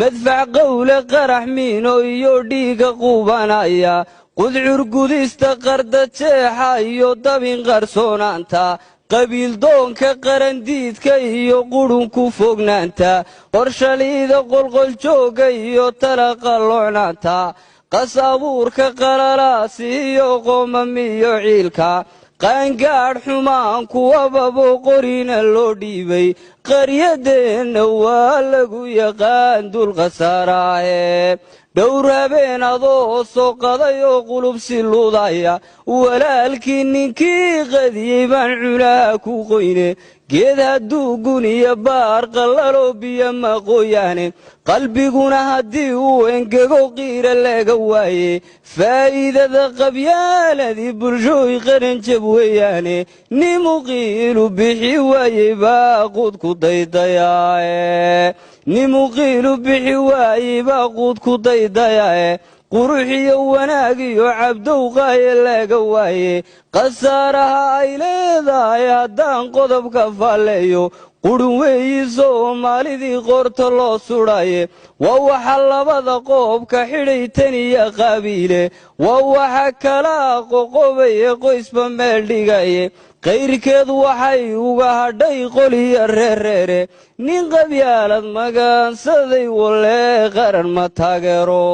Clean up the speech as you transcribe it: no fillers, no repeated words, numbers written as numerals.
مدفع قول قرحمين ويوديك قوبانايا قدعر قدست قرد تشيحا يودبين غرسونانتا قبيل دونك قرنديدك iyo qurunku fognaanta qorshaliida qolqol jooga iyo talaqa loocnaanta qasabuurka qalalaas iyo qoomamiyo ciilka qaangaadh xumaan kuwababo qorina loo dhiibay qaryadeena waa lagu yaqaan dul khasaaraaye dhowr habeen adoo soo qaday oo qulub siluudaya walaalkii ninkii qadiyey baan cunaa ku qoyne geed hadduu guniyo baar qallalo biyo ma qoyaane qalbiguna haddii uu engego qiira laga waaye faa'iidada qabyaaladii bulshooy qaranjab weeyaane nimuqiilu bixi waayey baa quud ku daydayaae nimuqiilu bixi waayey baa quud ku daydayaae quruxiyo wanaag iyo cabdowqaaye laga waaye khasaaraha ay leedahay haddaan qodobka falleeyo qurun weeyi soomaalidii qoorta loo sudhaye waa waxa labada qoobka xidhay tan iyo qabiile waa waxa kala qoqobaye qoysba meel dhigaye qayrkeed waxay uga hadhay qoliyo reereere nin qabyaalad magaansaday walee qaran ma taageero